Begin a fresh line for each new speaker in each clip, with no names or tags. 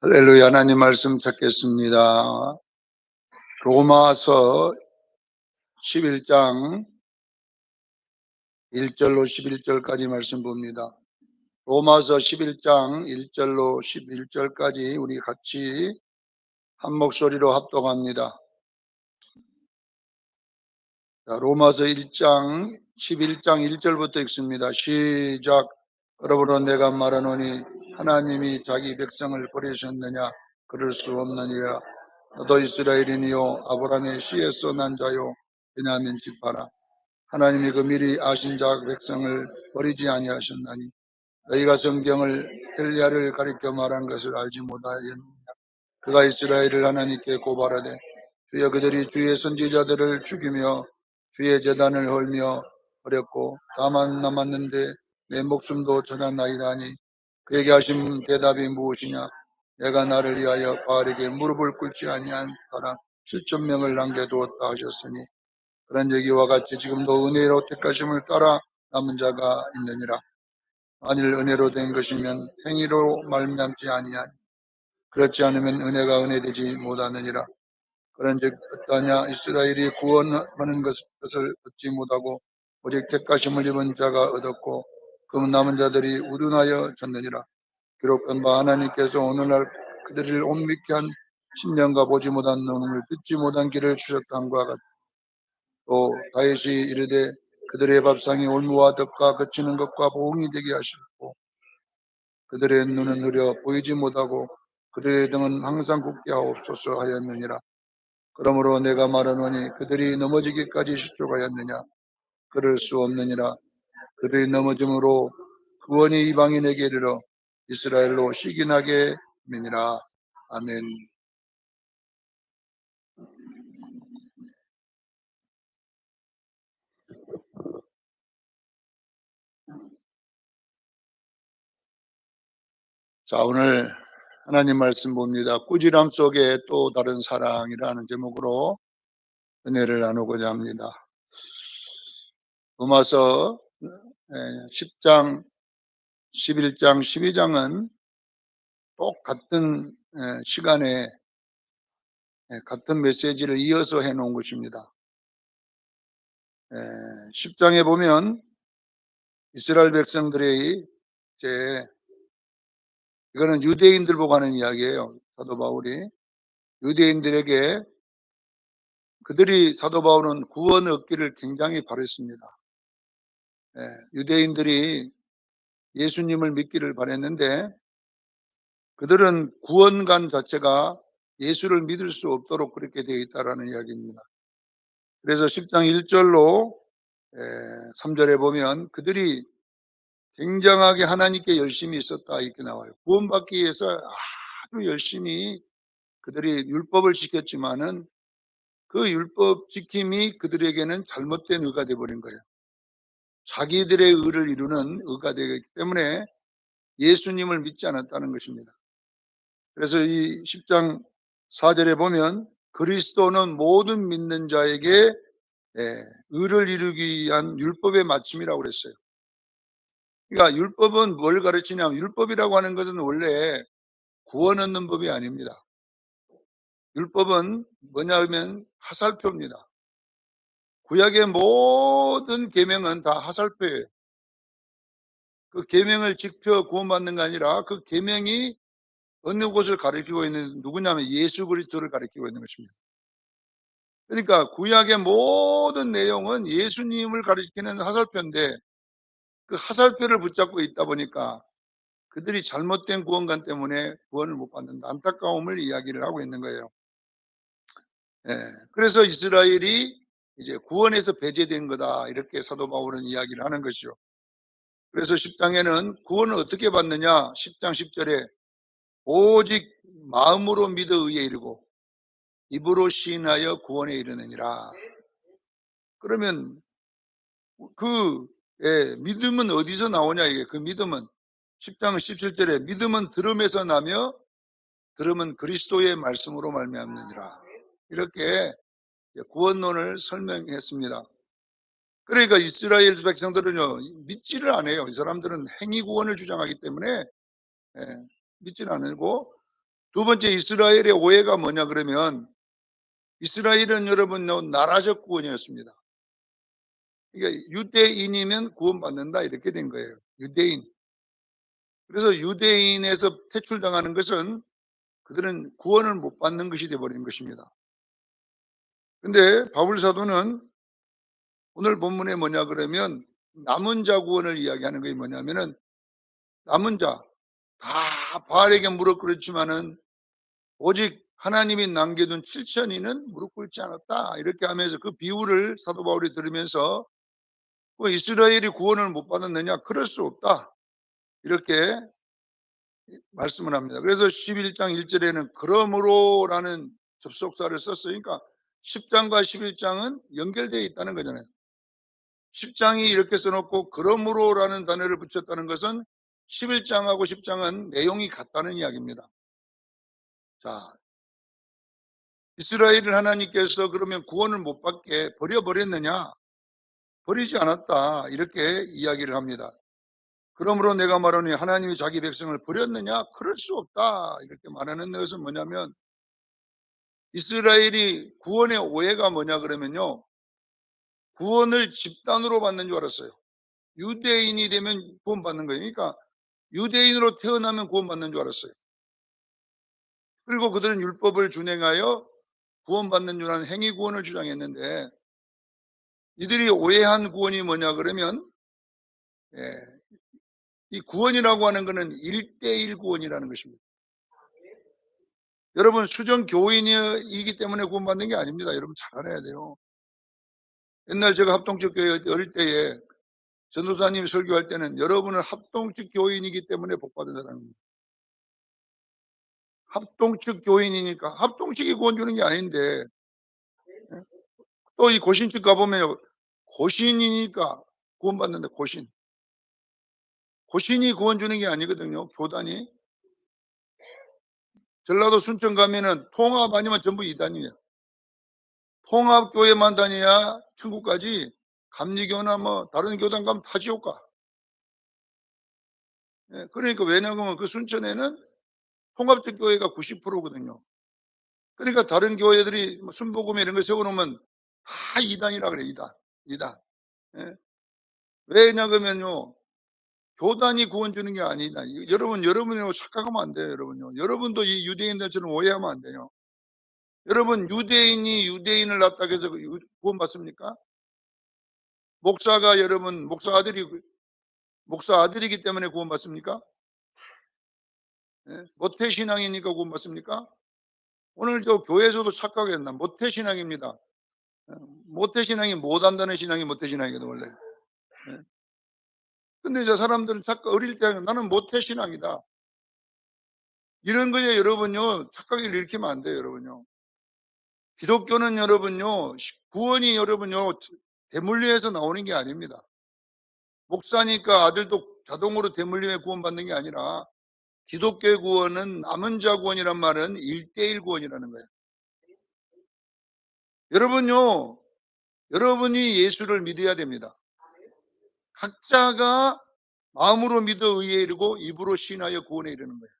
할렐루야. 하나님 말씀 찾겠습니다. 로마서 11장 1절로 11절까지 말씀 봅니다. 로마서 11장 1절로 11절까지 우리 같이 한 목소리로 합독합니다. 자, 로마서 1장 11장 1절부터 읽습니다. 시작. 그러므로 내가 말하노니 하나님이 자기 백성을 버리셨느냐? 그럴 수 없느니라. 너도 이스라엘이니요 아브라함의 씨에서 난 자요 베냐민 지파라. 하나님이 그 미리 아신 자 백성을 버리지 아니하셨나니 너희가 성경을 엘리야를 가리켜 말한 것을 알지 못하였느냐? 그가 이스라엘을 하나님께 고발하되 주여 그들이 주의 선지자들을 죽이며 주의 제단을 헐며 버렸고 다만 남았는데 내 목숨도 전하나이다니 그에게 하신 대답이 무엇이냐? 내가 나를 위하여 바알에게 무릎을 꿇지 아니한 사람 7천 명을 남겨두었다 하셨으니 그런 얘기와 같이 지금도 은혜로 택하심을 따라 남은 자가 있느니라. 만일 은혜로 된 것이면 행위로 말미암지 아니하니 그렇지 않으면 은혜가 은혜되지 못하느니라. 그런즉 어떠하냐? 이스라엘이 구원하는 것을 얻지 못하고 오직 택하심을 입은 자가 얻었고 그 남은 자들이 우둔하여 졌느니라. 기록된 바 하나님께서 오늘날 그들을 온미케 한 10년과 보지 못한 눈을 듣지 못한 길을 주셨다함과 같다. 또 다윗이 이르되 그들의 밥상이 올무와 덕과 거치는 것과 보응이 되게 하셨고 그들의 눈은 느려 보이지 못하고 그들의 등은 항상 굳게 하옵소서 하였느니라. 그러므로 내가 말하노니 그들이 넘어지기까지 실족하였느냐? 그럴 수 없느니라. 그들이 넘어짐으로 구원이 이방인에게 이르러 이스라엘로 시기나게 하느니라. 아멘. 자, 오늘 하나님 말씀 봅니다. 꾸지람 속에 또 다른 사랑이라는 제목으로 은혜를 나누고자 합니다. 로마서 10장, 11장, 12장은 똑같은 시간에 같은 메시지를 이어서 해놓은 것입니다. 10장에 보면 이스라엘 백성들이 이제 이거는 유대인들 보고 하는 이야기예요. 사도 바울이 유대인들에게 그들이 사도 바울은 구원을 얻기를 굉장히 바랬습니다. 유대인들이 예수님을 믿기를 바랬는데 그들은 구원관 자체가 예수를 믿을 수 없도록 그렇게 되어 있다라는 이야기입니다. 그래서 10장 1절로 3절에 보면 그들이 굉장하게 하나님께 열심히 있었다 이렇게 나와요. 구원받기 위해서 아주 열심히 그들이 율법을 지켰지만은 그 율법 지킴이 그들에게는 잘못된 의가 되어버린 거예요. 자기들의 의를 이루는 의가 되기 때문에 예수님을 믿지 않았다는 것입니다. 그래서 이 10장 4절에 보면 그리스도는 모든 믿는 자에게 의를 이루기 위한 율법의 마침이라고 그랬어요. 그러니까 율법은 뭘 가르치냐면 율법이라고 하는 것은 원래 구원 얻는 법이 아닙니다. 율법은 뭐냐 하면 하살표입니다. 구약의 모든 계명은 다 하살표예요. 그 계명을 지켜 구원받는 게 아니라 그 계명이 어느 곳을 가리키고 있는 누구냐면 예수 그리스도를 가리키고 있는 것입니다. 그러니까 구약의 모든 내용은 예수님을 가리키는 하살표인데 그 하살표를 붙잡고 있다 보니까 그들이 잘못된 구원관 때문에 구원을 못 받는다. 안타까움을 이야기를 하고 있는 거예요. 그래서 이스라엘이 이제 구원에서 배제된 거다. 이렇게 사도 바울은 이야기를 하는 것이죠. 그래서 10장에는 구원을 어떻게 받느냐? 10장 10절에 오직 마음으로 믿어 의에 이르고 입으로 시인하여 구원에 이르느니라. 그러면 그 믿음은 어디서 나오냐 이게 그 믿음은 10장 17절에 믿음은 들음에서 나며 들음은 그리스도의 말씀으로 말미암느니라. 이렇게 구원론을 설명했습니다. 그러니까 이스라엘 백성들은요 믿지를 않아요. 이 사람들은 행위 구원을 주장하기 때문에 믿지를 않고 두 번째 이스라엘의 오해가 뭐냐 그러면 이스라엘은 여러분요 나라적 구원이었습니다. 그러니까 유대인이면 구원받는다 이렇게 된 거예요. 유대인. 그래서 유대인에서 퇴출당하는 것은 그들은 구원을 못 받는 것이 되어 버린 것입니다. 근데 바울 사도는 오늘 본문에 뭐냐 그러면 남은 자 구원을 이야기하는 것이 뭐냐면은 남은 자 다 바알에게 무릎 꿇었지만은 오직 하나님이 남겨둔 7천이는 무릎 꿇지 않았다. 이렇게 하면서 그 비유를 사도 바울이 들으면서 이스라엘이 구원을 못 받았느냐? 그럴 수 없다. 이렇게 말씀을 합니다. 그래서 11장 1절에는 그러므로라는 접속사를 썼어요. 그러니까 10장과 11장은 연결되어 있다는 거잖아요. 10장이 이렇게 써놓고 그러므로라는 단어를 붙였다는 것은 11장하고 10장은 내용이 같다는 이야기입니다. 자, 이스라엘을 하나님께서 그러면 구원을 못 받게 버려버렸느냐? 버리지 않았다. 이렇게 이야기를 합니다. 그러므로 내가 말하니 하나님이 자기 백성을 버렸느냐? 그럴 수 없다. 이렇게 말하는 것은 뭐냐면 이스라엘이 구원의 오해가 뭐냐 그러면요. 구원을 집단으로 받는 줄 알았어요. 유대인이 되면 구원받는 거예요. 그러니까 유대인으로 태어나면 구원받는 줄 알았어요. 그리고 그들은 율법을 준행하여 구원받는 줄 아는 행위 구원을 주장했는데 이들이 오해한 구원이 뭐냐 그러면 이 구원이라고 하는 것은 1대1 구원이라는 것입니다. 여러분 수정 교인이기 때문에 구원받는 게 아닙니다. 여러분 잘 알아야 돼요. 옛날 제가 합동적 교회 어릴 때에 전도사님이 설교할 때는 여러분은 합동적 교인이기 때문에 복받는다는 겁니다. 합동적 교인이니까 합동적이 구원 주는 게 아닌데 또 이 고신축 가보면 고신이니까 구원받는다. 고신이 구원 주는 게 아니거든요. 교단이. 전라도 순천 가면은 통합 아니면 전부 이단이에요. 통합교회만 다녀야 천국까지 감리교나 뭐 다른 교단 가면 다 지옥 가. 그러니까 왜냐하면 그 순천에는 통합적 교회가 90%거든요. 그러니까 다른 교회들이 뭐 순복음에 이런 거 세워놓으면 다 이단이라 그래, 이단. 예. 왜냐하면요, 교단이 구원 주는 게 아니다. 여러분이 착각하면 안 돼요, 여러분요. 여러분도 이 유대인들처럼 오해하면 안 돼요. 여러분, 유대인이 유대인을 낳았다고 해서 구원 받습니까? 목사가 여러분, 목사 아들이기 때문에 구원 받습니까? 모태신앙이니까 구원 받습니까? 오늘 저 교회에서도 착각했나? 모태신앙입니다. 모태신앙이 못한다는 신앙이 모태신앙이거든, 원래. 근데 이제 사람들은 착각, 어릴 때 나는 모태신앙이다. 이런 거에 여러분요, 착각을 일으키면 안 돼요, 여러분요. 기독교는 여러분요, 구원이 여러분요, 대물림에서 나오는 게 아닙니다. 목사니까 아들도 자동으로 대물림에 구원받는 게 아니라 기독교의 구원은 남은 자 구원이란 말은 1대1 구원이라는 거예요. 여러분요, 여러분이 예수를 믿어야 됩니다. 각자가 마음으로 믿어 의에 이르고 입으로 신하여 구원에 이르는 거예요.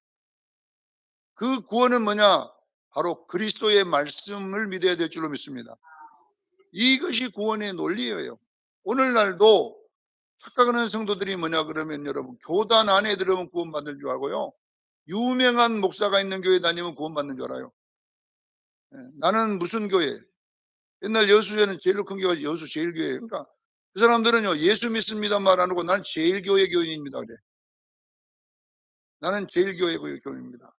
그 구원은 뭐냐? 바로 그리스도의 말씀을 믿어야 될 줄로 믿습니다. 이것이 구원의 논리예요. 오늘날도 착각하는 성도들이 뭐냐 그러면 여러분 교단 안에 들어오면 구원받는 줄 알고요. 유명한 목사가 있는 교회 다니면 구원받는 줄 알아요. 나는 무슨 교회? 옛날 여수에는 제일 큰 교회가 여수 제일교회예요. 그러니까 그 사람들은요 예수 믿습니다 말 안 하고 나는 제일교회 교인입니다 그래. 나는 제일교회 교인입니다.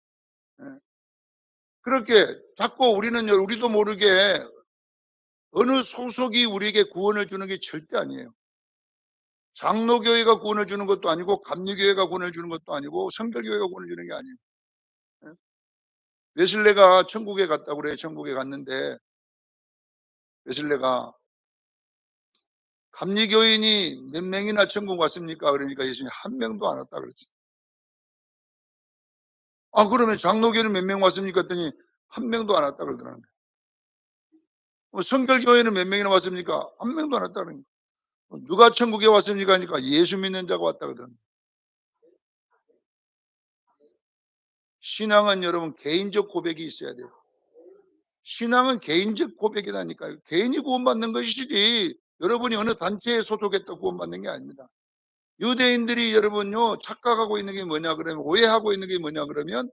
그렇게 자꾸 우리도 모르게 어느 소속이 우리에게 구원을 주는 게 절대 아니에요. 장로교회가 구원을 주는 것도 아니고 감리교회가 구원을 주는 것도 아니고 성결교회가 구원을 주는 게 아니에요. 웨슬레가 천국에 갔다고 그래요. 천국에 갔는데 웨슬레가 감리교인이 몇 명이나 천국 왔습니까? 그러니까 예수님이 한 명도 안 왔다 그랬어요. 아 그러면 장로교회는 몇 명 왔습니까? 했더니 한 명도 안 왔다 그러더라고요. 성결교회는 몇 명이나 왔습니까? 한 명도 안 왔다 그러니까. 누가 천국에 왔습니까? 하니까 예수 믿는 자가 왔다 그러더라고요. 신앙은 여러분 개인적 고백이 있어야 돼요. 신앙은 개인적 고백이라니까요. 개인이 구원받는 것이지 여러분이 어느 단체에 소속했다고 구원받는 게 아닙니다. 유대인들이 여러분요 착각하고 있는 게 뭐냐 그러면, 오해하고 있는 게 뭐냐 그러면,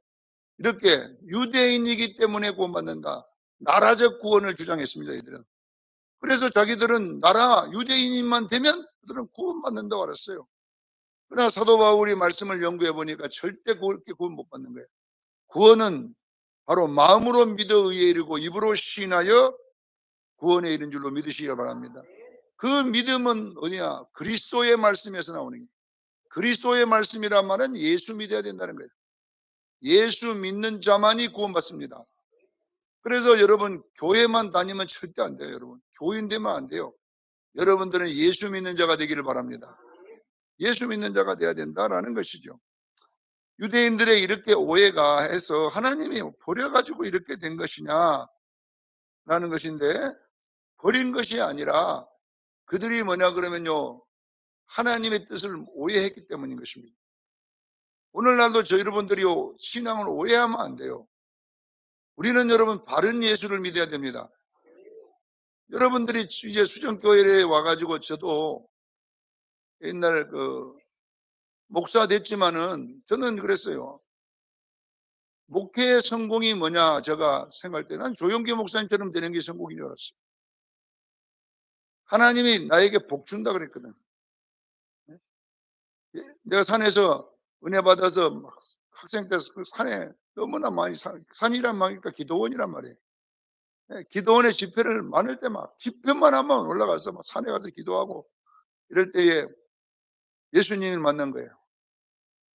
이렇게 유대인이기 때문에 구원받는다, 나라적 구원을 주장했습니다. 이들은. 그래서 자기들은 나라 유대인만 되면 그들은 구원받는다고 알았어요. 그러나 사도 바울이 말씀을 연구해 보니까 절대 그렇게 구원 못 받는 거예요. 구원은 바로 마음으로 믿어 의에 이르고 입으로 시인하여 구원에 이른 줄로 믿으시기 바랍니다. 그 믿음은 어디냐? 그리스도의 말씀에서 나오는 거예요. 그리스도의 말씀이란 말은 예수 믿어야 된다는 거예요. 예수 믿는 자만이 구원받습니다. 그래서 여러분 교회만 다니면 절대 안 돼요. 여러분 교인 되면 안 돼요. 여러분들은 예수 믿는 자가 되기를 바랍니다. 예수 믿는 자가 돼야 된다라는 것이죠. 유대인들의 이렇게 오해가 해서 하나님이 버려가지고 이렇게 된 것이냐라는 것인데, 버린 것이 아니라 그들이 뭐냐 그러면요, 하나님의 뜻을 오해했기 때문인 것입니다. 오늘날도 저 여러분들이요 신앙을 오해하면 안 돼요. 우리는 여러분 바른 예수를 믿어야 됩니다. 여러분들이 이제 수정교회에 와가지고, 저도 옛날 목사 됐지만은 저는 그랬어요. 목회의 성공이 뭐냐 제가 생각할 때 난 조용기 목사님처럼 되는 게 성공인 줄 알았어요. 하나님이 나에게 복 준다 그랬거든. 내가 산에서 은혜 받아서 막 학생 때 그 산에 너무나 많이 산이란 말이니까 기도원이란 말이에요. 기도원에 집회를 많을 때 막 집회만 하면 올라가서 막 산에 가서 기도하고 이럴 때에 예수님을 만난 거예요.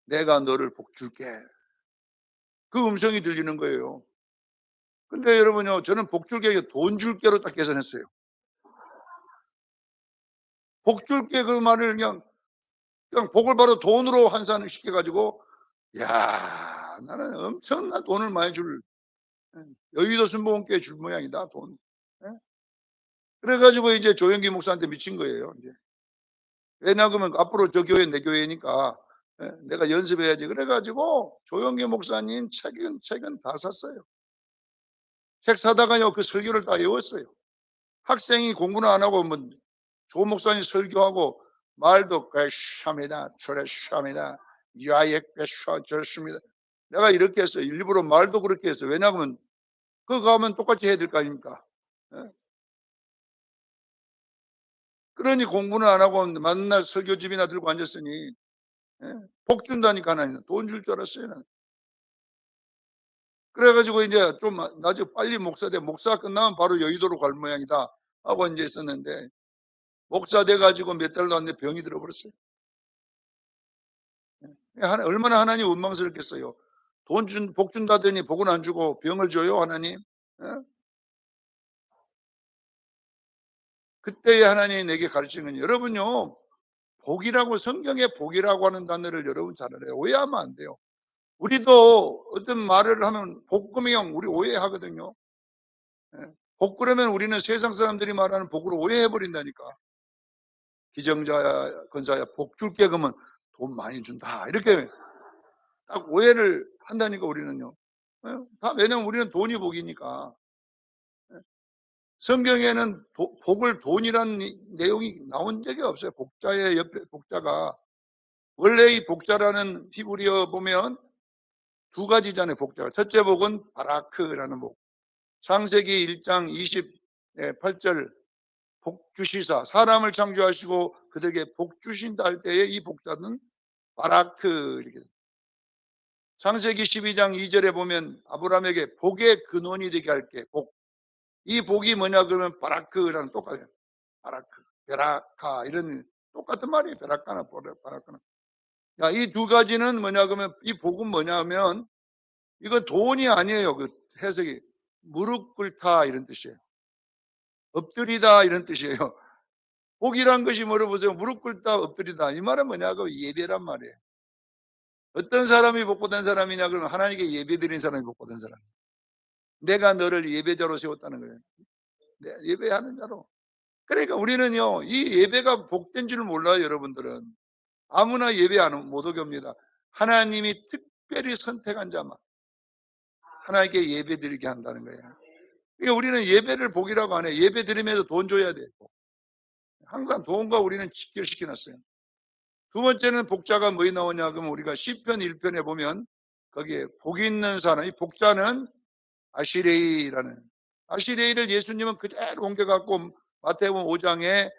내가 너를 복 줄게. 그 음성이 들리는 거예요. 근데 여러분요, 저는 복 줄게 아니라 돈 줄게로 딱 계산했어요. 복 줄게 그 말을 그냥 복을 바로 돈으로 환산을 시켜가지고, 야, 나는 엄청난 돈을 많이 줄, 여의도 순복음교회 줄 모양이다, 돈. 예? 그래가지고 이제 조영기 목사한테 미친 거예요, 이제. 왜냐 그러면 앞으로 저 교회 내 교회니까 내가 연습해야지. 그래가지고 조영기 목사님 책은 다 샀어요. 책 사다가요 그 설교를 다 외웠어요. 학생이 공부는 안 하고 뭐 조 목사님 설교하고 말도 꿰샤입니다. 저래샤입니다. 야에 꿰샤 저렇습니다. 내가 이렇게 했어요. 일부러 말도 그렇게 했어요. 왜냐하면 그거 하면 똑같이 해야 될 거 아닙니까? 예? 그러니 공부는 안 하고 만날 설교집이나 들고 앉았으니 복 준다니까 하나님. 돈 줄 줄 알았어요. 나는. 그래가지고 이제 좀 나중에 빨리 목사 끝나면 바로 여의도로 갈 모양이다 하고 이제 있었는데, 목사 돼가지고 몇 달도 안 돼 병이 들어버렸어요. 얼마나 하나님 원망스럽겠어요. 복 준다더니 복은 안 주고 병을 줘요, 하나님? 예? 그때에 하나님이 내게 가르치는 건, 여러분요, 복이라고, 성경에 복이라고 하는 단어를 여러분 잘 알아요. 오해하면 안 돼요. 우리도 어떤 말을 하면 복금형 우리 오해하거든요. 예. 복 그러면 우리는 세상 사람들이 말하는 복으로 오해해버린다니까. 기정자야, 건사야, 복 줄게 그러면 돈 많이 준다. 이렇게 딱 오해를 한다니까, 우리는요. 예? 왜냐면 우리는 돈이 복이니까. 성경에는 복을 돈이라는 내용이 나온 적이 없어요. 복자의 옆에 복자가. 원래 이 복자라는 히브리어 보면 두 가지잖아요, 복자가. 첫째 복은 바라크라는 복. 창세기 1장 28절, 복 주시사, 사람을 창조하시고 그들에게 복 주신다 할 때에 이 복자는 바라크. 이렇게. 창세기 12장 2절에 보면 아브라함에게 복의 근원이 되게 할게, 복. 이 복이 뭐냐 그러면 바라크라는, 똑같아요. 바라크, 베라카, 이런 똑같은 말이에요. 베라카나 바라카나. 야, 이 두 가지는 뭐냐 그러면, 이 복은 뭐냐 하면 이거 돈이 아니에요. 그 해석이 무릎 꿇다 이런 뜻이에요. 엎드리다 이런 뜻이에요. 복이란 것이 뭐로 보세요? 무릎 꿇다, 엎드리다. 이 말은 뭐냐 그 예배란 말이에요. 어떤 사람이 복받은 사람이냐 그러면 하나님께 예배드린 사람이 복받은 사람. 내가 너를 예배자로 세웠다는 거예요. 예배하는 자로. 그러니까 우리는요, 이 예배가 복된 줄 몰라요, 여러분들은. 아무나 예배 못 오게 합니다. 하나님이 특별히 선택한 자만. 하나님께 예배 드리게 한다는 거예요. 그러니까 우리는 예배를 복이라고 안 해. 예배 드리면서 돈 줘야 돼. 항상 돈과 우리는 직결시켜 놨어요. 두 번째는 복자가 뭐에 나오냐 그러면 우리가 시편 1편에 보면 거기에 복이 있는 사람, 이 복자는 아시레이라는, 아시레이를 예수님은 그대로 옮겨갖고 마태복음 5장에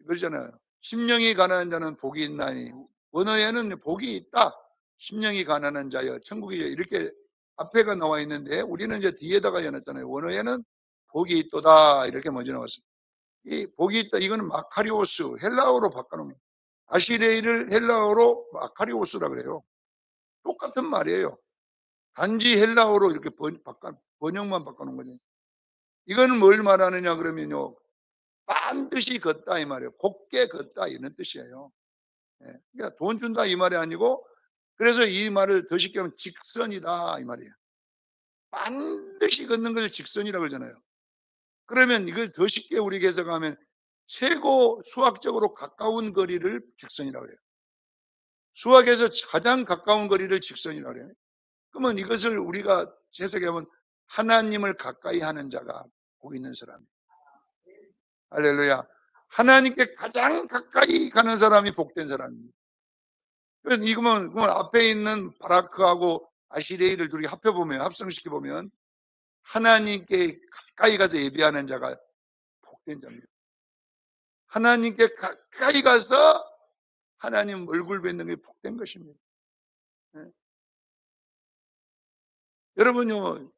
그러잖아요. 심령이 가난한 자는 복이 있나니, 원어에는 복이 있다. 심령이 가난한 자여 천국이 이렇게 앞에가 나와 있는데 우리는 이제 뒤에다가 해놨잖아요. 원어에는 복이 있도다 이렇게 먼저 나왔어요. 이 복이 있다 이거는 마카리오스, 헬라어로 바꿔놓은 거예요. 아시레이를 헬라어로 마카리오스라 그래요. 똑같은 말이에요. 단지 헬라어로 이렇게 번역만 바꿔놓은 거죠. 이거는 뭘 말하느냐 그러면요, 반드시 걷다 이 말이에요. 곱게 걷다 이런 뜻이에요. 예. 그러니까 돈 준다 이 말이 아니고, 그래서 이 말을 더 쉽게 하면 직선이다 이 말이에요. 반드시 걷는 걸 직선이라고 그러잖아요. 그러면 이걸 더 쉽게 우리가 해석하면 최고 수학적으로 가까운 거리를 직선이라고 해요. 수학에서 가장 가까운 거리를 직선이라고 해요. 그러면 이것을 우리가 해석해보면 하나님을 가까이 하는 자가 복 있는 사람이에요. 할렐루야. 하나님께 가장 가까이 가는 사람이 복된 사람입니다. 그래서 이거면 앞에 있는 바라크하고 아시레이를 둘이 합해보면, 합성시켜보면 하나님께 가까이 가서 예배하는 자가 복된 자입니다. 하나님께 가까이 가서 하나님 얼굴 뵙는 게 복된 것입니다. 네. 여러분요,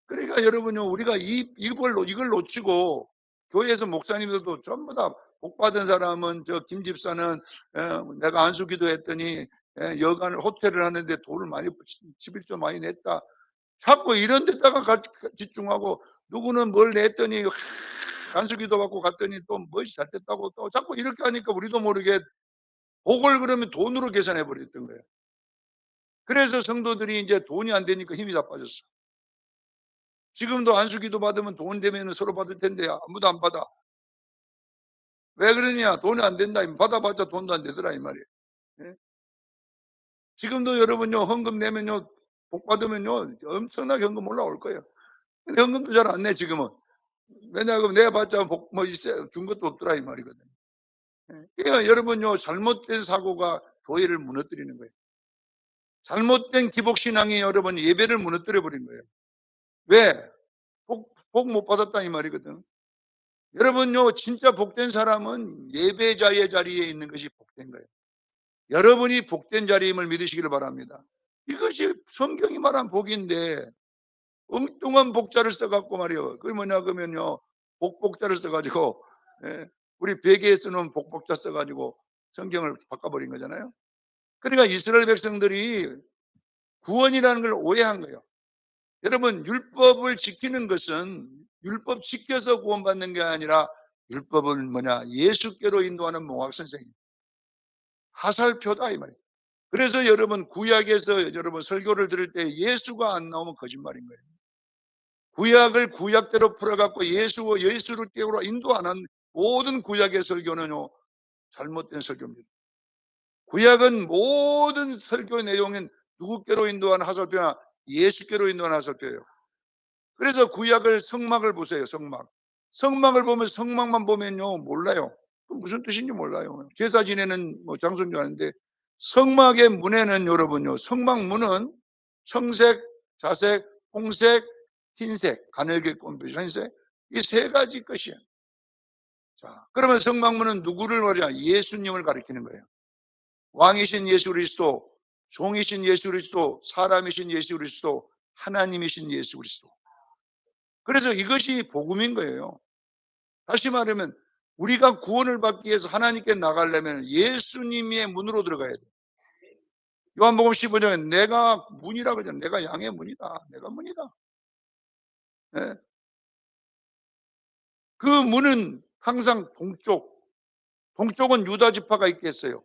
그러니까 여러분요, 우리가 이걸 놓치고 교회에서 목사님들도 전부 다 복받은 사람은 저 김 집사는 내가 안수기도 했더니 여간을 호텔을 하는데 돈을 많이 11조 많이 냈다. 자꾸 이런 데다가 집중하고, 누구는 뭘 냈더니 안수기도 받고 갔더니 또 무엇이 잘 됐다고 또 자꾸 이렇게 하니까 우리도 모르게 복을 그러면 돈으로 계산해 버렸던 거예요. 그래서 성도들이 이제 돈이 안 되니까 힘이 다 빠졌어. 지금도 안수기도 받으면 돈 되면 서로 받을 텐데 아무도 안 받아. 왜 그러냐? 돈이 안 된다. 받아봤자 돈도 안 되더라 이 말이에요. 예? 지금도 여러분요, 헌금 내면요, 복 받으면요 엄청나게 헌금 올라올 거예요. 근데 헌금도 잘 안 내 지금은. 왜냐하면 내봤자 뭐 있어요, 준 것도 없더라 이 말이거든요. 예? 그러니까 여러분요, 잘못된 사고가 교회를 무너뜨리는 거예요. 잘못된 기복신앙이 여러분 예배를 무너뜨려 버린 거예요. 왜? 복 못 받았다 이 말이거든. 여러분요, 진짜 복된 사람은 예배자의 자리에 있는 것이 복된 거예요. 여러분이 복된 자리임을 믿으시기를 바랍니다. 이것이 성경이 말한 복인데 엉뚱한 복자를 써갖고 말이에요. 그게 뭐냐 그러면요, 복자를 써가지고 우리 베개에 쓰는 복자 써가지고 성경을 바꿔버린 거잖아요. 그러니까 이스라엘 백성들이 구원이라는 걸 오해한 거예요. 여러분, 율법을 지키는 것은 율법 지켜서 구원받는 게 아니라 율법은 뭐냐, 예수께로 인도하는 몽학 선생입니다. 하살표다 이 말이에요. 그래서 여러분 구약에서 여러분 설교를 들을 때 예수가 안 나오면 거짓말인 거예요. 구약을 구약대로 풀어갖고 예수를 깨우러 인도 안 한 모든 구약의 설교는요 잘못된 설교입니다. 구약은 모든 설교 내용은 누구께로 인도하는 하살표냐, 예수께로 인도하는 하살표예요. 그래서 구약을 성막을 보세요. 성막을 보면 성막만 보면요 몰라요. 무슨 뜻인지 몰라요. 제사 지내는 장소인 줄 아는데, 성막의 문에는 여러분요, 성막 문은 청색, 자색, 홍색, 흰색, 가늘게 꼰 흰색, 이 세 가지 것이에요. 자, 그러면 성막문은 누구를 말이야? 예수님을 가리키는 거예요. 왕이신 예수 그리스도, 종이신 예수 그리스도, 사람이신 예수 그리스도, 하나님이신 예수 그리스도. 그래서 이것이 복음인 거예요. 다시 말하면 우리가 구원을 받기 위해서 하나님께 나가려면 예수님의 문으로 들어가야 돼요. 요한복음 15장에 내가 문이라 그러잖아요. 내가 양의 문이다. 내가 문이다. 네. 그 문은 항상 동쪽은 유다 지파가 있겠어요.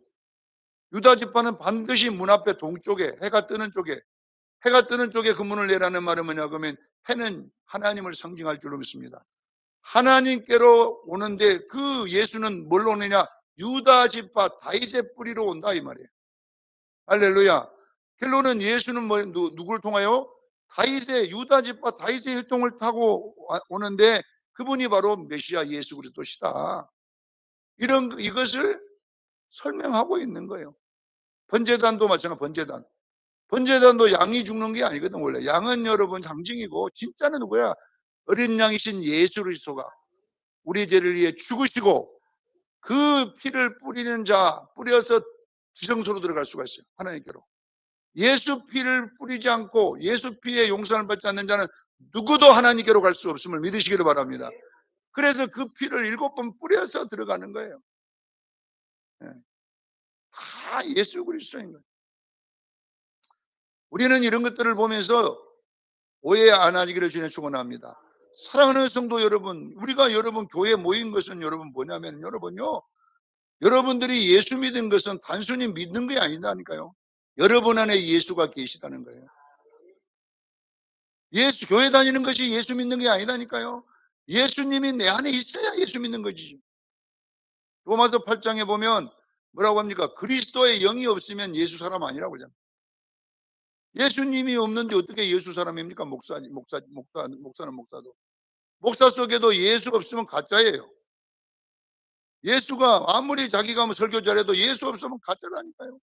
유다 지파는 반드시 문 앞에 동쪽에, 해가 뜨는 쪽에 그 문을 내라는 말은 뭐냐 그러면 해는 하나님을 상징할 줄로 믿습니다. 하나님께로 오는데 그 예수는 뭘로 오느냐? 유다 지파 다윗의 뿌리로 온다 이 말이에요. 할렐루야. 결론은 예수는 누구를 통하여? 유다 지파 다윗의 혈통을 타고 오는데 그분이 바로 메시아 예수 그리스도시다. 이것을 설명하고 있는 거예요. 번제단도 마찬가지. 번제단도 양이 죽는 게 아니거든. 원래 양은 여러분 상징이고 진짜는 누구야? 어린 양이신 예수 그리스도가 우리 죄를 위해 죽으시고 그 피를 뿌려서 지성소로 들어갈 수가 있어요. 하나님께로. 예수 피를 뿌리지 않고 예수 피의 용서를 받지 않는 자는 누구도 하나님께로 갈 수 없음을 믿으시기를 바랍니다. 그래서 그 피를 7번 뿌려서 들어가는 거예요. 다 예수 그리스도인 거예요. 우리는 이런 것들을 보면서 오해 안 하기를 주님 축원합니다. 사랑하는 성도 여러분, 우리가 여러분 교회에 모인 것은 여러분 뭐냐면 여러분요, 여러분들이 예수 믿은 것은 단순히 믿는 게 아니다니까요. 여러분 안에 예수가 계시다는 거예요. 교회 다니는 것이 예수 믿는 게 아니다니까요. 예수님이 내 안에 있어야 예수 믿는 거지. 로마서 8장에 보면 뭐라고 합니까? 그리스도의 영이 없으면 예수 사람 아니라고 그러잖아요. 예수님이 없는데 어떻게 예수 사람입니까? 목사는 목사도. 목사 속에도 예수가 없으면 가짜예요. 예수가 아무리 자기가 뭐 설교 잘해도 예수 없으면 가짜라니까요.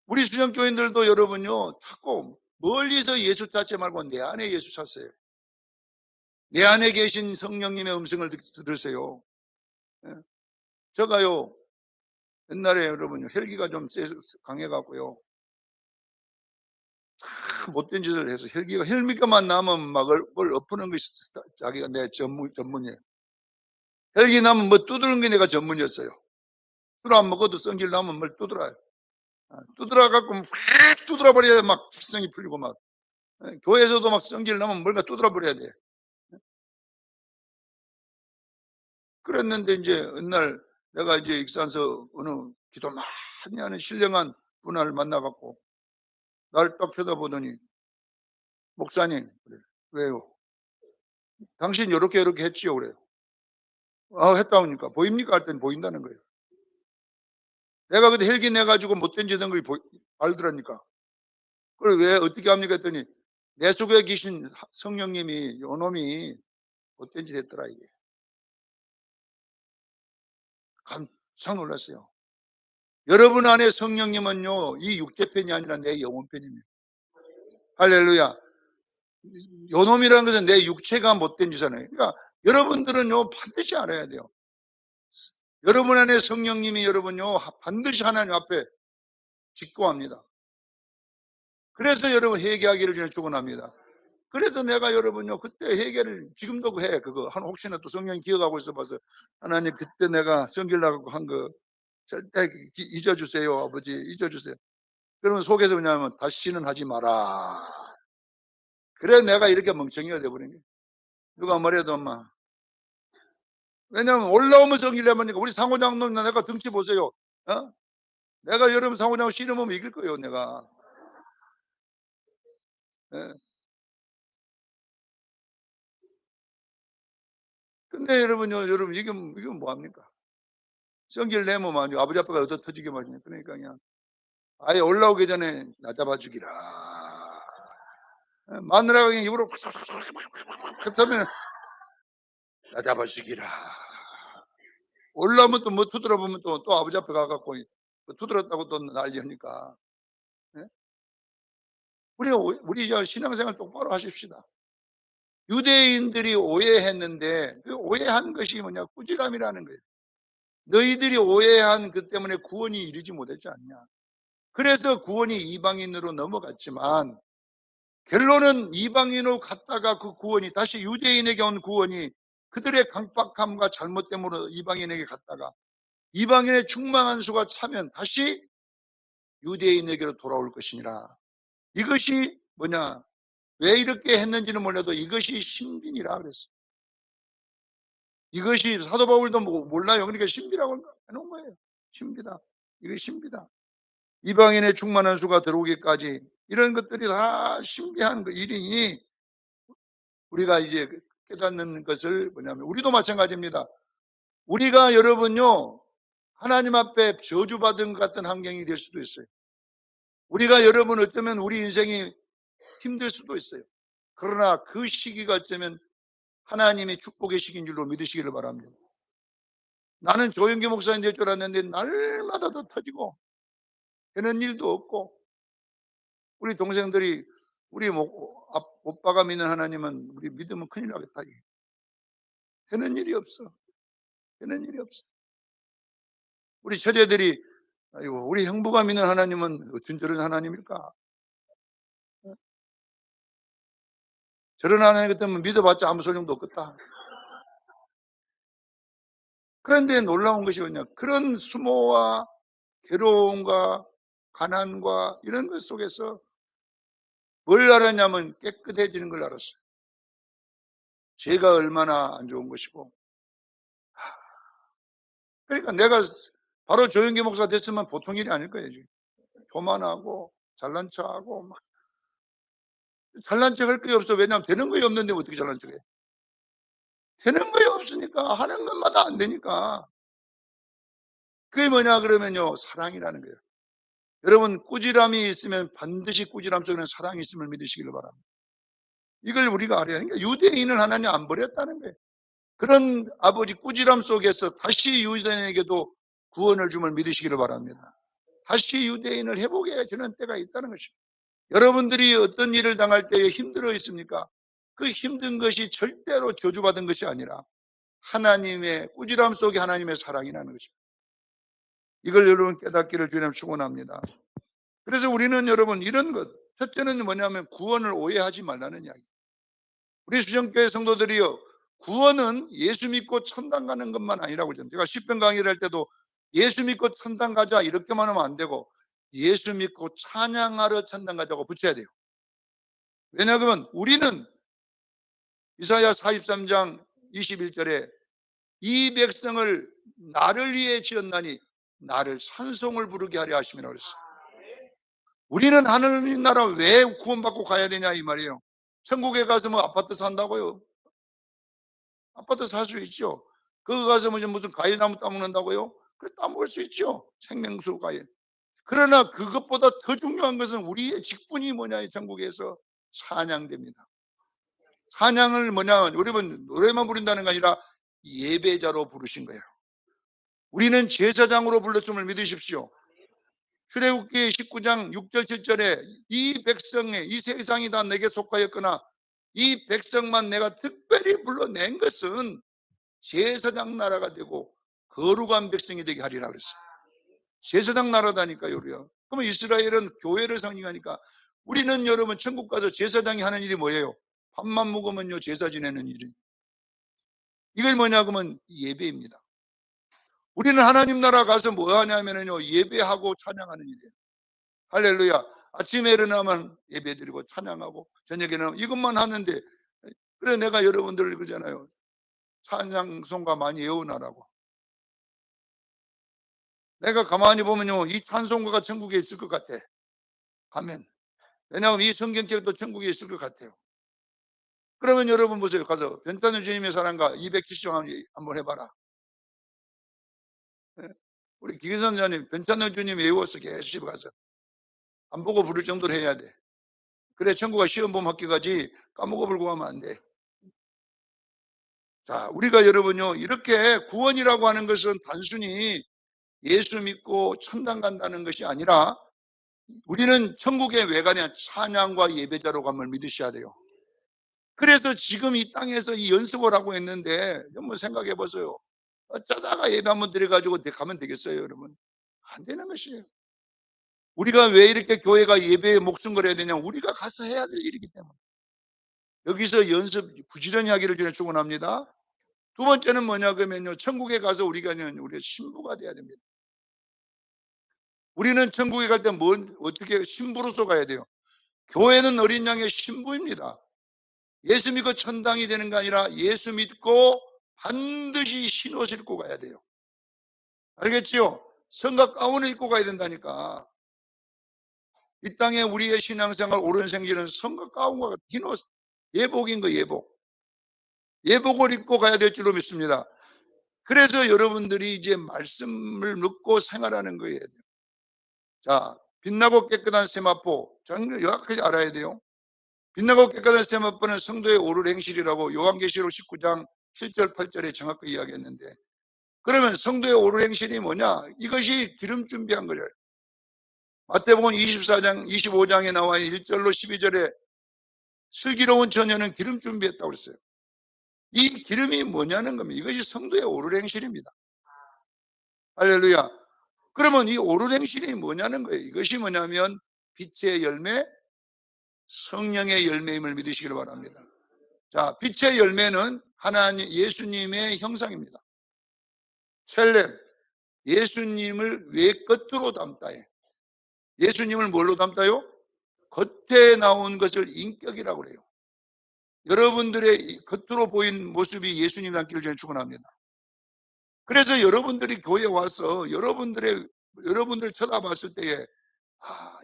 우리 수련교인들도 여러분요, 자꾸 멀리서 예수 찾지 말고 내 안에 예수 찾으세요. 내 안에 계신 성령님의 음성을 들으세요. 제가요, 옛날에 여러분요, 혈기가 좀 강해갖고요, 못된 짓을 해서 혈기가만 나면 막 뭘 엎는 것이 자기가 내 전문이에요. 혈기 나면 뭐 두드는 게 내가 전문이었어요. 술 안 먹어도 성질 나면 뭘 두드려요. 두드려갖고 확 두드려버려야 막 기성이 풀리고 막. 교회에서도 막 성질 나면 뭔가 두드려버려야 돼. 그랬는데 이제 어느 날 내가 이제 익산서 어느 기도 많이 하는 신령한 분을 만나갖고 날 딱 쳐다보더니 목사님, 그래. 왜요? 당신 이렇게 했지요? 그래요. 했다니까. 보입니까? 할 땐 보인다는 거예요. 내가 그때 헬기 내가지고 못된 짓 한 걸 알더라니까. 그래, 왜, 어떻게 합니까? 했더니 내 속에 계신 성령님이, 요놈이 못된 짓 했더라, 이게. 깜짝 놀랐어요. 여러분 안에 성령님은요, 이 육체편이 아니라 내 영혼편입니다. 할렐루야. 요놈이라는 것은 내 육체가 못된 짓이잖아요. 그러니까 여러분들은요, 반드시 알아야 돼요. 여러분 안에 성령님이 여러분요, 반드시 하나님 앞에 직고합니다. 그래서 여러분 회개하기를 저는 축원합니다. 그래서 내가 여러분요, 그때 회개를 지금도 해. 그거 혹시나 또 성령이 기억하고 있어 봐서 하나님 그때 내가 성길 나가고 한 거 절대 잊어주세요. 아버지 잊어주세요. 그러면 속에서 뭐냐면 다시는 하지 마라. 그래 내가 이렇게 멍청이가 돼버린 거예요. 누가 뭐래도 엄마. 왜냐하면 올라오면 성길 내보니까 우리 상호장로나 내가 등치 보세요. 내가 여러분 상호장로 씨름하면 이길 거예요. 내가. 예. 근데 여러분 이게 뭐합니까? 성질 내면 아버지 아빠가 얻어 터지게 말이냐. 그러니까 그냥 아예 올라오기 전에 나 잡아주기라. 마누라가 그냥 입으로 하면 나 잡아주기라. 올라오면 또 뭐 두드려 보면 또 아버지 앞에 가갖고 두드렸다고 또 난리하니까. 우리 신앙생활 똑바로 하십시다. 유대인들이 오해했는데 그 오해한 것이 뭐냐? 꾸지람이라는 거예요. 너희들이 오해한 그 때문에 구원이 이르지 못했지 않냐. 그래서 구원이 이방인으로 넘어갔지만 결론은 이방인으로 갔다가 그 구원이 다시 유대인에게 온 구원이 그들의 강박함과 잘못됨으로 이방인에게 갔다가 이방인의 충만한 수가 차면 다시 유대인에게로 돌아올 것이니라. 이것이 뭐냐? 왜 이렇게 했는지는 몰라도 이것이 신빈이라 그랬어요. 이것이 사도 바울도 몰라요. 그러니까 신비라고 해놓은 거예요. 신비다. 이게 신비다. 이방인의 충만한 수가 들어오기까지 이런 것들이 다 신비한 일이니 우리가 이제 깨닫는 것을 뭐냐면 우리도 마찬가지입니다. 우리가 여러분요 하나님 앞에 저주받은 것 같은 환경이 될 수도 있어요. 우리가 여러분 어쩌면 우리 인생이 힘들 수도 있어요. 그러나 그 시기가 어쩌면 하나님의 축복의 시기인 줄로 믿으시기를 바랍니다. 나는 조영기 목사님 될 줄 알았는데 날마다 더 터지고 되는 일도 없고, 우리 동생들이 우리 오빠가 믿는 하나님은 우리 믿으면 큰일 나겠다. 되는 일이 없어. 되는 일이 없어. 우리 처제들이 아이고 우리 형부가 믿는 하나님은 어쩐 저런 하나님일까? 저런 하나님 같으면 믿어봤자 아무 소용도 없겠다. 그런데 놀라운 것이 뭐냐? 그런 수모와 괴로움과 가난과 이런 것 속에서 뭘 알았냐면 깨끗해지는 걸 알았어요. 죄가 얼마나 안 좋은 것이고. 그러니까 내가 바로 조영기 목사 됐으면 보통 일이 아닐 거예요. 지금. 교만하고 잘난 척하고 막 잘난 척할 게 없어. 왜냐하면 되는 거이 없는데 어떻게 잘난 척해? 되는 거이 없으니까 하는 것마다 안 되니까. 그게 뭐냐 그러면요 사랑이라는 거예요. 여러분 꾸지람이 있으면 반드시 꾸지람 속에는 사랑이 있음을 믿으시기를 바랍니다. 이걸 우리가 알아야 하니까 유대인은 하나님 안 버렸다는 거예요. 그런 아버지 꾸지람 속에서 다시 유대인에게도 구원을 줌을 믿으시기를 바랍니다. 다시 유대인을 회복해 주는 때가 있다는 것입니다. 여러분들이 어떤 일을 당할 때에 힘들어 있습니까? 그 힘든 것이 절대로 저주받은 것이 아니라 하나님의 꾸지람 속에 하나님의 사랑이라는 것입니다. 이걸 여러분 깨닫기를 주님 축원합니다. 그래서 우리는 여러분 이런 것, 첫째는 뭐냐면 구원을 오해하지 말라는 이야기. 우리 수정교회 성도들이요, 구원은 예수 믿고 천당 가는 것만 아니라고 그러잖아요. 제가 시편 강의를 할 때도 예수 믿고 천당 가자 이렇게만 하면 안 되고 예수 믿고 찬양하러 천당 가자고 붙여야 돼요. 왜냐하면 우리는 이사야 43장 21절에 이 백성을 나를 위해 지었나니 나를 찬송을 부르게 하려 하심이라고 그랬어요. 우리는 하느님 나라 왜 구원받고 가야 되냐 이 말이에요. 천국에 가서 뭐 아파트 산다고요? 아파트 살 수 있죠. 거기 가서 무슨 과일나무 따먹는다고요? 그래 따먹을 수 있죠. 생명수 과일. 그러나 그것보다 더 중요한 것은 우리의 직분이 뭐냐 이 천국에서 찬양됩니다. 찬양을 뭐냐 여러분 노래만 부른다는 게 아니라 예배자로 부르신 거예요. 우리는 제사장으로 불렀음을 믿으십시오. 출애굽기 19장 6절 7절에 이 백성의 이 세상이 다 내게 속하였거나 이 백성만 내가 특별히 불러낸 것은 제사장 나라가 되고 거룩한 백성이 되게 하리라 그랬어요. 제사장 나라다니까요, 우리요. 그러면 이스라엘은 교회를 상징하니까 우리는 여러분 천국 가서 제사장이 하는 일이 뭐예요? 밥만 먹으면요 제사 지내는 일이. 이걸 뭐냐 그러면 예배입니다. 우리는 하나님 나라 가서 뭐 하냐면요 예배하고 찬양하는 일이에요. 할렐루야. 아침에 일어나면 예배드리고 찬양하고 저녁에는 이것만 하는데 그래 내가 여러분들 그러잖아요. 찬양송가 많이 외우나라고. 내가 가만히 보면요 이 찬송가가 천국에 있을 것 같아. 가면. 왜냐하면 이 성경책도 천국에 있을 것 같아요. 그러면 여러분 보세요. 가서 변탄의 주님의 사랑과 270만 한번 해봐라. 예? 우리 기계선자님 변탄의 주님 외웠어. 계속 집에 가서. 안 보고 부를 정도로 해야 돼. 그래 천국에 시험 보면 합격하지 까먹어 불고 하면 안 돼. 자, 우리가 여러분요 이렇게 구원이라고 하는 것은 단순히 예수 믿고 천당 간다는 것이 아니라 우리는 천국에 왜 가냐 찬양과 예배자로 감을 믿으셔야 돼요. 그래서 지금 이 땅에서 이 연습을 하고 있는데 한번 생각해 보세요. 어쩌다가 예배 한번 드려가지고 가면 되겠어요 여러분? 안 되는 것이에요. 우리가 왜 이렇게 교회가 예배에 목숨 걸어야 되냐 우리가 가서 해야 될 일이기 때문에 여기서 연습 부지런히 하기를 주님 축원합니다. 두 번째는 뭐냐 그러면요 천국에 가서 우리가 신부가 돼야 됩니다. 우리는 천국에 갈 때 어떻게 신부로서 가야 돼요? 교회는 어린 양의 신부입니다. 예수 믿고 천당이 되는 게 아니라 예수 믿고 반드시 흰옷을 입고 가야 돼요. 알겠지요? 성각 가운을 입고 가야 된다니까. 이 땅에 우리의 신앙생활 옳은 생기는 성각 가운과 같은 흰옷 예복인 거 예복. 예복을 입고 가야 될 줄로 믿습니다. 그래서 여러분들이 이제 말씀을 믿고 생활하는 거예요. 자, 빛나고 깨끗한 세마포. 정말 정확하게 알아야 돼요. 빛나고 깨끗한 세마포는 성도의 오를 행실이라고 요한계시록 19장 7절 8절에 정확하게 이야기했는데, 그러면 성도의 오를 행실이 뭐냐? 이것이 기름 준비한 거예요. 마태복음 24장 25장에 나와 1절로 12절에 슬기로운 처녀는 기름 준비했다고 그랬어요. 이 기름이 뭐냐는 겁니다. 이것이 성도의 오를 행실입니다. 할렐루야. 그러면 이 오를 행실이 뭐냐는 거예요. 이것이 뭐냐면 빛의 열매, 성령의 열매임을 믿으시기를 바랍니다. 자, 빛의 열매는 하나님, 예수님의 형상입니다. 셀렘, 예수님을 왜 겉으로 담다에. 예수님을 뭘로 담다요? 겉에 나온 것을 인격이라고 그래요. 여러분들의 겉으로 보인 모습이 예수님 닮기를 저는 축원합니다. 그래서 여러분들이 교회에 와서 여러분들 쳐다봤을 때에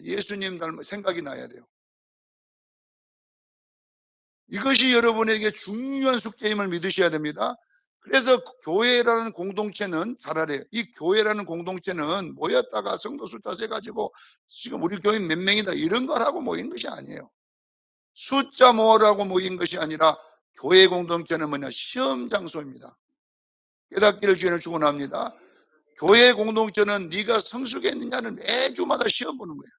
예수님 닮은 생각이 나야 돼요. 이것이 여러분에게 중요한 숙제임을 믿으셔야 됩니다. 그래서 교회라는 공동체는 잘 알아요. 이 교회라는 공동체는 모였다가 성도 숫자 세가지고 지금 우리 교회 몇 명이다 이런 걸 하고 모인 것이 아니에요. 숫자 모으라고 모인 것이 아니라 교회 공동체는 뭐냐? 시험 장소입니다. 깨닫기를 주의는 축원합니다. 교회 공동체는 네가 성숙했느냐를 매주마다 시험 보는 거예요.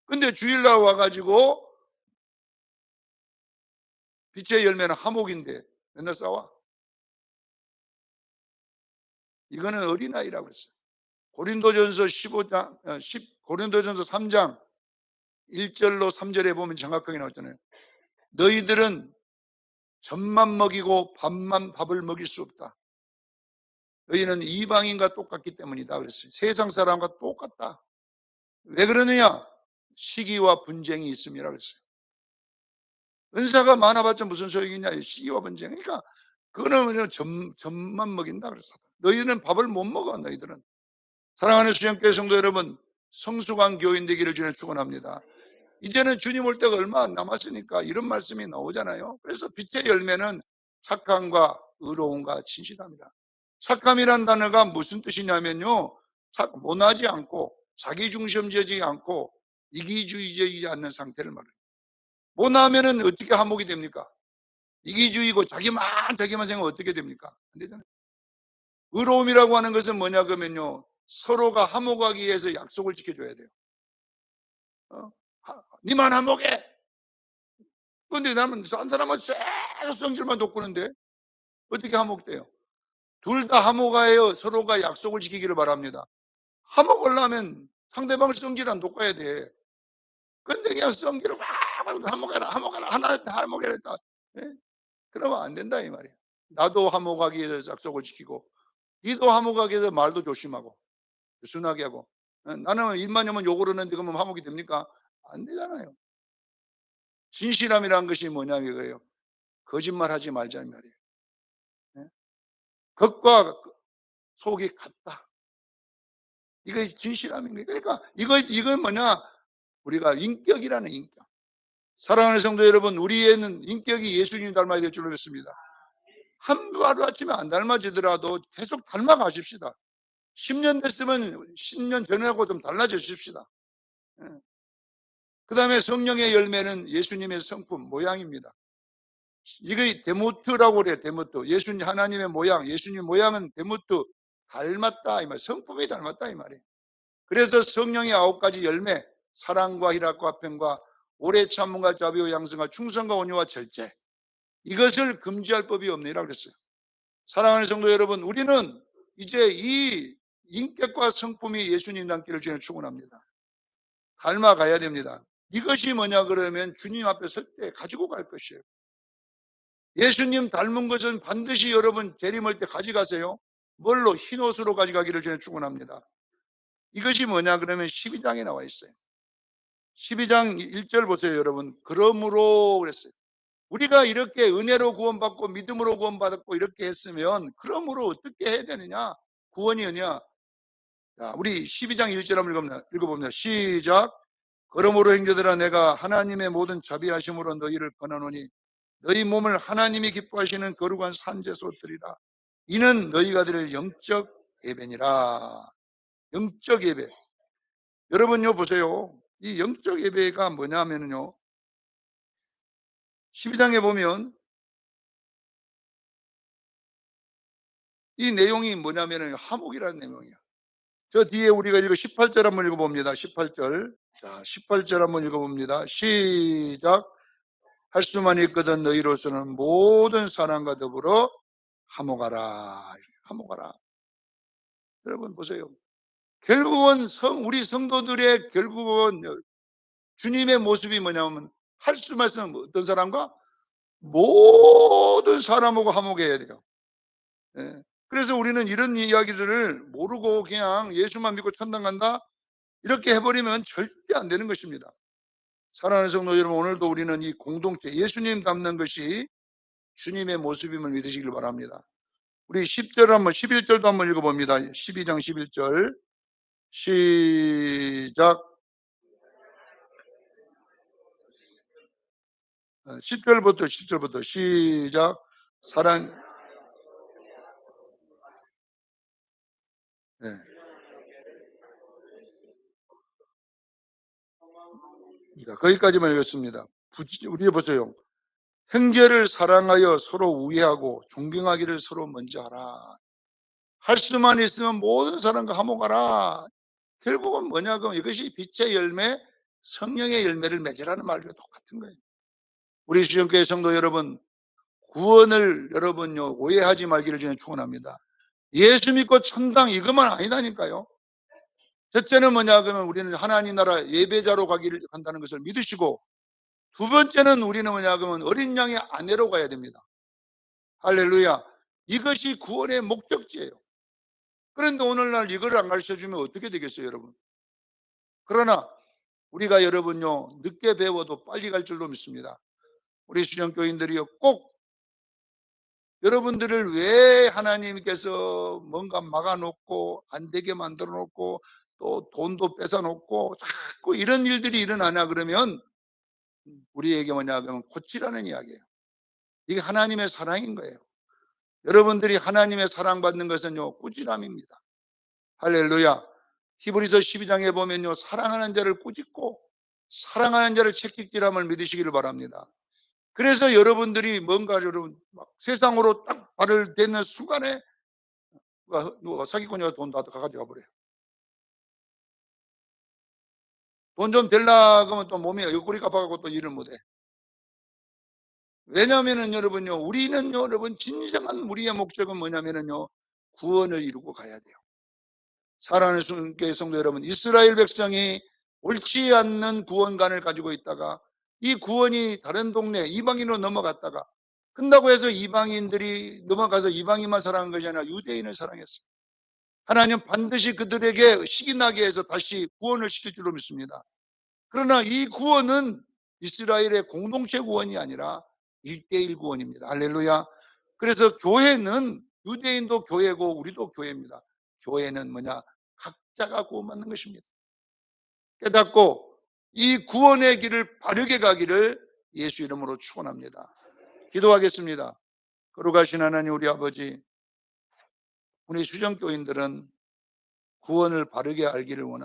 근데 주일날 와가지고 빛의 열매는 화목인데 맨날 싸워. 이거는 어린아이라고 그랬어요. 고린도전서 15장, 고린도전서 3장 1절로 3절에 보면 정확하게 나왔잖아요. 너희들은 젖만 먹이고 밥을 먹일 수 없다. 너희는 이방인과 똑같기 때문이다 그랬어요. 세상 사람과 똑같다. 왜 그러느냐? 시기와 분쟁이 있음이라 그랬어요. 은사가 많아봤자 무슨 소용이냐? 시기와 분쟁. 그러니까 그거는 젖만 먹인다 그랬어. 너희는 밥을 못 먹어. 너희들은. 사랑하는 수영교회 성도 여러분, 성숙한 교인 되기를 주님 축원합니다. 이제는 주님 올 때가 얼마 안 남았으니까 이런 말씀이 나오잖아요. 그래서 빛의 열매는 착함과 의로움과 진실함이다. 착함이란 단어가 무슨 뜻이냐면요, 모나지 않고 자기중심적이지 않고 이기주의적이지 않는 상태를 말해요. 모나면은 어떻게 한몫이 됩니까? 이기주의고 자기만 생각하면 어떻게 됩니까? 안 되잖아요. 의로움이라고 하는 것은 뭐냐 그러면요, 서로가 화목하기 위해서 약속을 지켜줘야 돼요. 니만 화목해. 근데 나는 한 사람은 쎄서 성질만 돋구는데 어떻게 화목돼요? 둘 다 화목하여 서로가 약속을 지키기를 바랍니다. 화목하려면 상대방을 성질 안 돋궈야 돼. 근데 그냥 성질을 화목해라 하나 화목해라 했다. 예? 그러면 안 된다 이 말이에요. 나도 화목하기 위해서 약속을 지키고 니도 화목하기 위해서 말도 조심하고 순하게 하고. 나는 입만 열면 욕을 하는데 그러면 화목이 됩니까? 안 되잖아요. 진실함이라는 것이 뭐냐면 이거예요. 거짓말하지 말자 이 말이에요. 예? 겉과 속이 같다. 이거 진실함인 거예요. 그러니까 이건 뭐냐? 우리가 인격이라는 인격. 사랑하는 성도 여러분, 우리에는 인격이 예수님 닮아야 될 줄로 믿습니다. 하루아침에 안 닮아지더라도 계속 닮아가십시다. 10년 됐으면 10년 전하고 좀 달라지십시다. 그 다음에 성령의 열매는 예수님의 성품, 모양입니다. 이게 데모트라고 그래요. 데모트. 예수님 하나님의 모양, 예수님 모양은 데모트 닮았다 이 말. 성품이 닮았다 이 말이에요. 그래서 성령의 9가지 열매, 사랑과 희락과 평과 오래 참음과 자비와 양성과 충성과 온유와 절제, 이것을 금지할 법이 없느니라 그랬어요. 사랑하는 성도 여러분, 우리는 이제 이 인격과 성품이 예수님 닮기를 저는 축원합니다. 닮아가야 됩니다. 이것이 뭐냐 그러면 주님 앞에 설 때 가지고 갈 것이에요. 예수님 닮은 것은 반드시 여러분 재림할 때 가져가세요. 뭘로? 흰옷으로 가져가기를 저는 축원합니다. 이것이 뭐냐 그러면 12장에 나와 있어요. 12장 1절 보세요 여러분. 그러므로 그랬어요. 우리가 이렇게 은혜로 구원받고 믿음으로 구원받았고 이렇게 했으면 그러므로 어떻게 해야 되느냐? 구원이 뭐냐? 자, 우리 12장 1절 한번 읽어봅니다. 시작. 그러므로 형제들아 내가 하나님의 모든 자비하심으로 너희를 권하노니 너희 몸을 하나님이 기뻐하시는 거룩한 산제소 드리라. 이는 너희가 드릴 영적 예배니라. 영적 예배. 여러분요 보세요. 이 영적 예배가 뭐냐면요. 12장에 보면 이 내용이 뭐냐면은 화목이라는 내용이야. 저 뒤에 우리가 읽어 18절 한번 읽어봅니다. 18절. 자, 18절 한번 읽어봅니다. 시작. 할 수만 있거든 너희로서는 모든 사람과 더불어 화목하라. 화목하라. 여러분 보세요. 결국은 우리 성도들의 결국은 주님의 모습이 뭐냐면 할 수만 있으면 어떤 사람과 모든 사람하고 화목해야 돼요. 예. 그래서 우리는 이런 이야기들을 모르고 그냥 예수만 믿고 천당 간다 이렇게 해버리면 절대 안 되는 것입니다. 사랑하는 성도 여러분, 오늘도 우리는 이 공동체 예수님 닮는 것이 주님의 모습임을 믿으시길 바랍니다. 우리 10절 한번 11절도 한번 읽어봅니다. 12장 11절 시작. 10절부터 시작. 사랑. 네. 자, 거기까지만 읽었습니다. 우리 보세요. 형제를 사랑하여 서로 우애하고 존경하기를 서로 먼저 하라. 할 수만 있으면 모든 사람과 화목하라. 결국은 뭐냐 그러면 이것이 빛의 열매, 성령의 열매를 맺으라는 말과 똑같은 거예요. 우리 수영교회 성도 여러분, 구원을 여러분요 오해하지 말기를 저는 축원합니다. 예수 믿고 천당 이것만 아니다니까요. 첫째는 뭐냐 그러면 우리는 하나님 나라 예배자로 가기를 한다는 것을 믿으시고, 두 번째는 우리는 뭐냐 그러면 어린 양의 아내로 가야 됩니다. 할렐루야. 이것이 구원의 목적지예요. 그런데 오늘날 이걸 안 가르쳐주면 어떻게 되겠어요, 여러분? 그러나 우리가 여러분요 늦게 배워도 빨리 갈 줄로 믿습니다. 우리 수련교인들이요 꼭 여러분들을 왜 하나님께서 뭔가 막아놓고 안 되게 만들어 놓고 또 돈도 뺏어 놓고 자꾸 이런 일들이 일어나냐 그러면 우리에게 뭐냐 그러면 고치라는 이야기예요. 이게 하나님의 사랑인 거예요. 여러분들이 하나님의 사랑받는 것은요 꾸지람입니다. 할렐루야. 히브리서 12장에 보면요 사랑하는 자를 꾸짖고 사랑하는 자를 채찍질함을 믿으시기를 바랍니다. 그래서 여러분들이 뭔가 여러분 막 세상으로 딱 발을 대는 순간에 누가 사기꾼이가 돈 다 가져가 버려요. 돈 좀 될라 그러면 또 몸이 옆구리 깜빡하고 또 일을 못해. 왜냐하면은 여러분요 우리는 여러분 진정한 우리의 목적은 뭐냐면은요 구원을 이루고 가야 돼요. 사랑하는 교회 성도 여러분, 이스라엘 백성이 옳지 않는 구원관을 가지고 있다가 이 구원이 다른 동네 이방인으로 넘어갔다가 끝나고 해서 이방인들이 넘어가서 이방인만 사랑한 것이 아니라 유대인을 사랑했어요. 하나님 반드시 그들에게 시기 나게 해서 다시 구원을 시킬 줄로 믿습니다. 그러나 이 구원은 이스라엘의 공동체 구원이 아니라 1대1 구원입니다. 할렐루야. 그래서 교회는 유대인도 교회고 우리도 교회입니다. 교회는 뭐냐? 각자가 구원받는 것입니다. 깨닫고 이 구원의 길을 바르게 가기를 예수 이름으로 축원합니다. 기도하겠습니다. 거룩하신 하나님 우리 아버지, 우리 수정교인들은 구원을 바르게 알기를 원합니다.